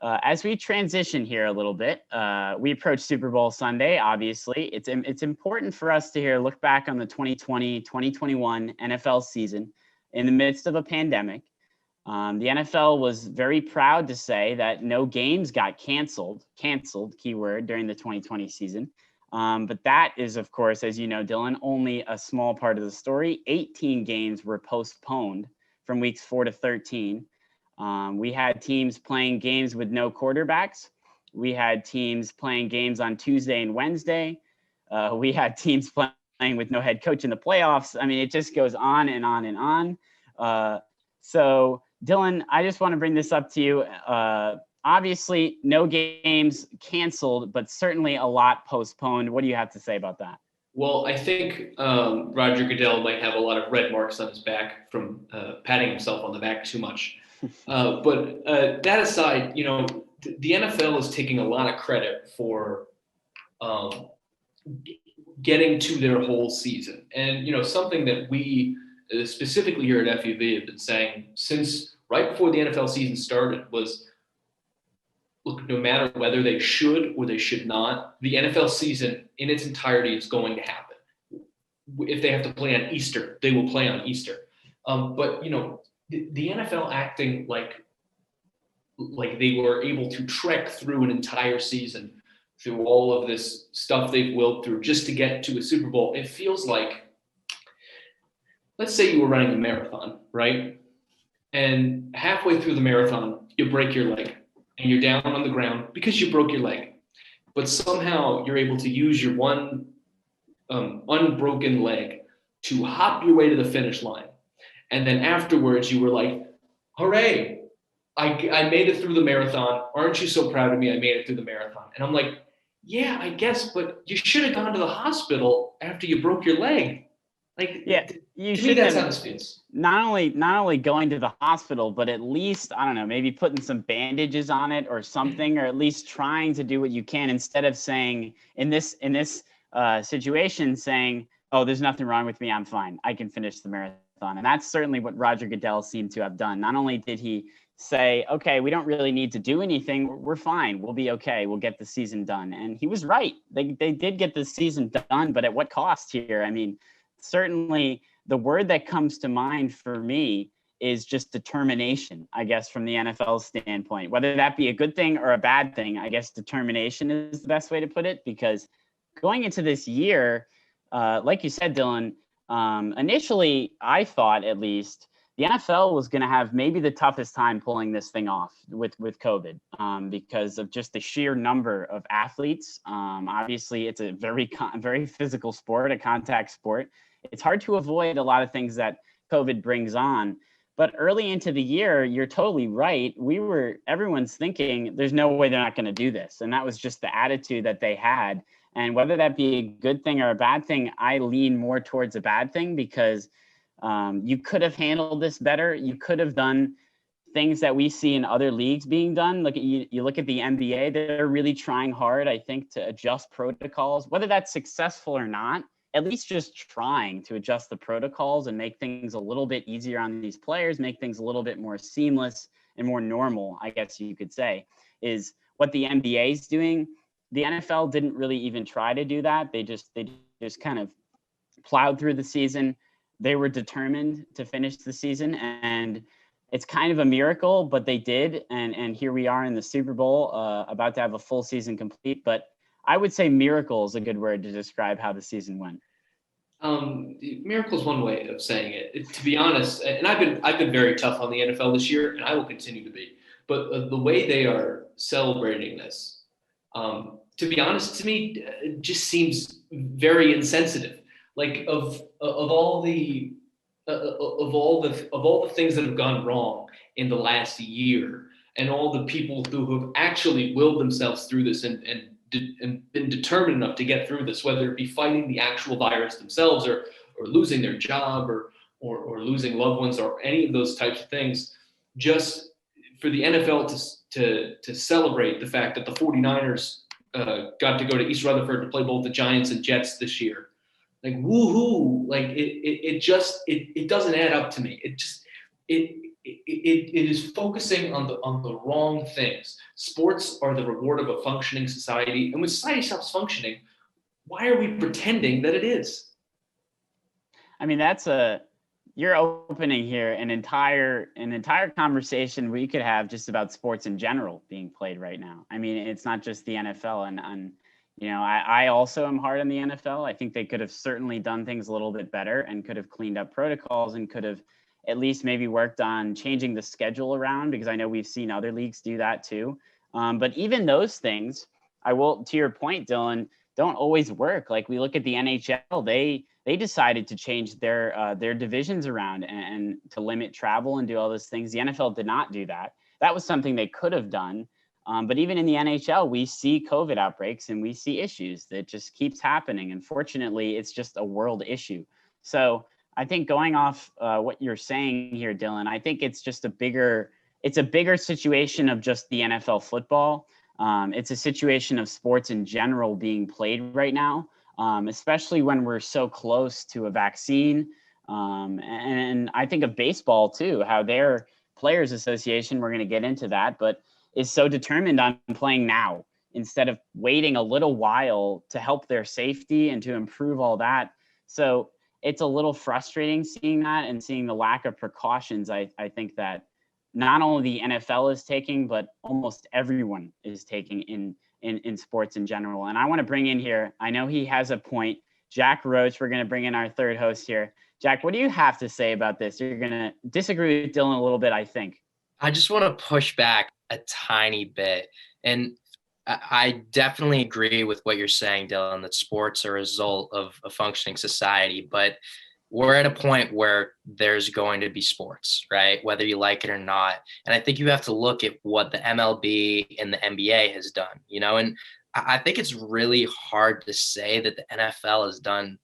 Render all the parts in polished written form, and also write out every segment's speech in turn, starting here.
As we transition here a little bit, we approach Super Bowl Sunday, obviously. It's important for us to look back on the 2020-2021 NFL season in the midst of a pandemic. The NFL was very proud to say that no games got canceled, keyword, during the 2020 season. But that is, of course, as you know, Dylan, only a small part of the story. 18 games were postponed from weeks 4 to 13. We had teams playing games with no quarterbacks. We had teams playing games on Tuesday and Wednesday. We had teams playing with no head coach in the playoffs. I mean, it just goes on and on and on. So, Dylan, I just want to bring this up to you. Obviously, no games canceled, but certainly a lot postponed. What do you have to say about that? Well, I think Roger Goodell might have a lot of red marks on his back from patting himself on the back too much. But that aside, the NFL is taking a lot of credit for getting to their whole season. And, something that we specifically here at FUV have been saying since right before the NFL season started was, look, no matter whether they should or they should not, the NFL season in its entirety is going to happen. If they have to play on Easter, they will play on Easter. But, the NFL acting like they were able to trek through an entire season through all of this stuff they've willed through just to get to a Super Bowl. It feels like, let's say you were running a marathon, right? And halfway through the marathon, you break your leg and you're down on the ground because you broke your leg. But somehow you're able to use your one unbroken leg to hop your way to the finish line. And then afterwards, you were like, hooray, I made it through the marathon. Aren't you so proud of me? I made it through the marathon. And I'm like, yeah, I guess, but you should have gone to the hospital after you broke your leg. Like, yeah, you should have. That's how this feels. Not only going to the hospital, but at least, I don't know, maybe putting some bandages on it or something, or at least trying to do what you can instead of saying in this situation, saying, oh, there's nothing wrong with me. I'm fine. I can finish the marathon. And that's certainly what Roger Goodell seemed to have done. Not only did he say, okay, we don't really need to do anything. We're fine. We'll be okay. We'll get the season done. And he was right. They did get the season done, but at what cost here? I mean, certainly the word that comes to mind for me is just determination, I guess, from the NFL standpoint. Whether that be a good thing or a bad thing, I guess determination is the best way to put it, because going into this year, like you said, Dylan, initially, I thought at least the NFL was going to have maybe the toughest time pulling this thing off with COVID because of just the sheer number of athletes. Obviously, it's a very physical sport, a contact sport. It's hard to avoid a lot of things that COVID brings on. But early into the year, you're totally right. Everyone's thinking there's no way they're not going to do this. And that was just the attitude that they had. And whether that be a good thing or a bad thing, I lean more towards a bad thing because you could have handled this better. You could have done things that we see in other leagues being done. You look at the NBA, they're really trying hard, I think, to adjust protocols, whether that's successful or not, at least just trying to adjust the protocols and make things a little bit easier on these players, make things a little bit more seamless and more normal, I guess you could say, is what the NBA is doing. The NFL didn't really even try to do that. They just kind of plowed through the season. They were determined to finish the season, and it's kind of a miracle, but they did. And here we are in the Super Bowl, about to have a full season complete. But I would say miracle is a good word to describe how the season went. Miracle is one way of saying it. To be honest, and I've been very tough on the NFL this year, and I will continue to be. But the way they are celebrating this, to be honest, to me, it just seems very insensitive. Like of all the things that have gone wrong in the last year, and all the people who have actually willed themselves through this and been determined enough to get through this, whether it be fighting the actual virus themselves or losing their job or losing loved ones or any of those types of things, just for the NFL to celebrate the fact that the 49ers got to go to East Rutherford to play both the Giants and Jets this year. Like, woohoo. Like it doesn't add up to me. it is focusing on the wrong things. Sports are the reward of a functioning society, and when society stops functioning, why are we pretending that it is? I mean, you're opening here an entire conversation we could have just about sports in general being played right now. I mean, it's not just the NFL, and I also am hard on the NFL. I think they could have certainly done things a little bit better and could have cleaned up protocols and could have at least maybe worked on changing the schedule around, because I know we've seen other leagues do that too. But even those things, I will, to your point, Dylan, don't always work. Like we look at the NHL, they decided to change their divisions around and to limit travel and do all those things. The NFL did not do that. That was something they could have done. But even in the NHL, we see COVID outbreaks and we see issues that just keeps happening. Unfortunately, it's just a world issue. So I think going off what you're saying here, Dylan, I think it's just it's a bigger situation of just the NFL football. It's a situation of sports in general being played right now, especially when we're so close to a vaccine. And I think of baseball too, how their Players Association, we're going to get into that, but is so determined on playing now instead of waiting a little while to help their safety and to improve all that. So it's a little frustrating seeing that and seeing the lack of precautions. I think that not only the NFL is taking, but almost everyone is taking in sports in general. And I want to bring in here, I know he has a point, Jack Roach. We're going to bring in our third host here. Jack, what do you have to say about this? You're going to disagree with Dylan a little bit, I think. I just want to push back a tiny bit. And I definitely agree with what you're saying, Dylan, that sports are a result of a functioning society. But we're at a point where there's going to be sports, right? Whether you like it or not. And I think you have to look at what the MLB and the NBA has done, and I think it's really hard to say that the NFL has done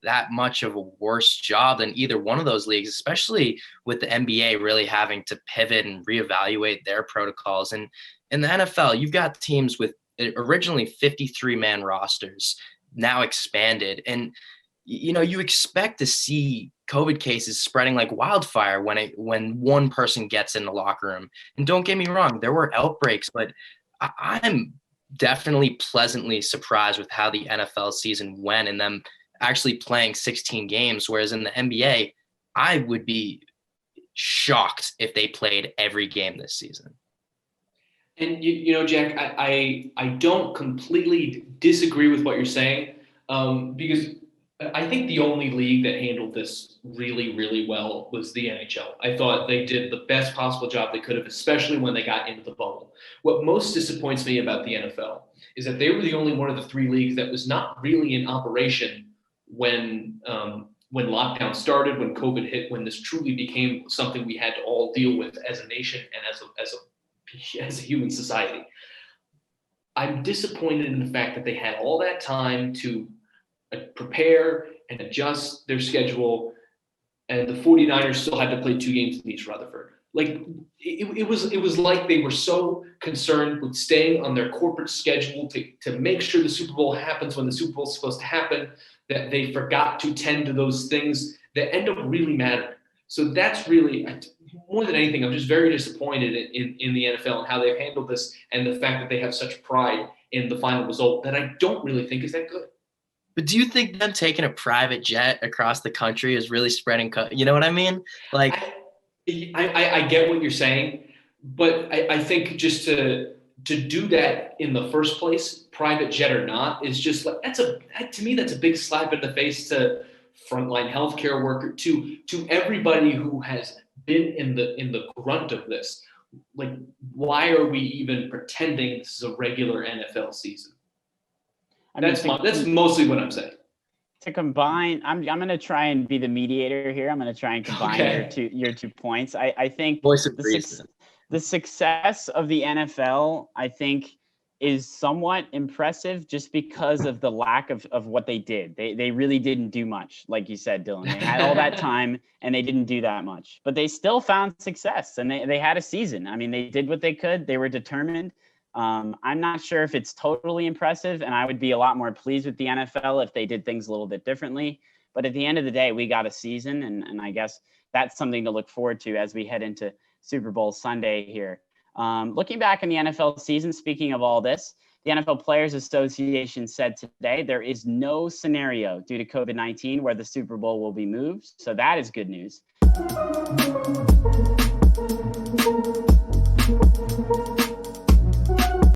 that much of a worse job than either one of those leagues, especially with the NBA really having to pivot and reevaluate their protocols. And in the NFL, you've got teams with originally 53-man rosters, now expanded. And, you expect to see COVID cases spreading like wildfire when one person gets in the locker room. And don't get me wrong, there were outbreaks, but I'm definitely pleasantly surprised with how the NFL season went and them actually playing 16 games, whereas in the NBA, I would be shocked if they played every game this season. And Jack, I don't completely disagree with what you're saying, because I think the only league that handled this really, really well was the NHL. I thought they did the best possible job they could have, especially when they got into the bubble. What most disappoints me about the NFL is that they were the only one of the three leagues that was not really in operation when lockdown started, when COVID hit, when this truly became something we had to all deal with as a nation and as a human society. I'm disappointed in the fact that they had all that time to prepare and adjust their schedule, and the 49ers still had to play 2 games in East Rutherford. Like it was like they were so concerned with staying on their corporate schedule to make sure the Super Bowl happens when the Super Bowl is supposed to happen, that they forgot to tend to those things that end up really mattering. So that's really, more than anything, I'm just very disappointed in the NFL and how they've handled this, and the fact that they have such pride in the final result that I don't really think is that good. But do you think them taking a private jet across the country is really spreading? You know what I mean? Like, I get what you're saying, but I think just to do that in the first place, private jet or not, is just like to me that's a big slap in the face to frontline healthcare worker, to everybody who has been in the grunt of this. Like, why are we even pretending this is a regular NFL season? That's mostly what I'm saying. To combine, I'm going to try and be the mediator here. I'm going to try and combine your 2 points. I think the success of the NFL, I think, is somewhat impressive just because of the lack of what they did. They really didn't do much, like you said, Dylan. They had all that time and they didn't do that much, but they still found success and they had a season. I mean, they did what they could. They were determined. I'm not sure if it's totally impressive, and I would be a lot more pleased with the NFL if they did things a little bit differently. But at the end of the day, we got a season, and I guess that's something to look forward to as we head into Super Bowl Sunday here. Looking back on the NFL season, speaking of all this, the NFL Players Association said today there is no scenario due to COVID-19 where the Super Bowl will be moved. So that is good news.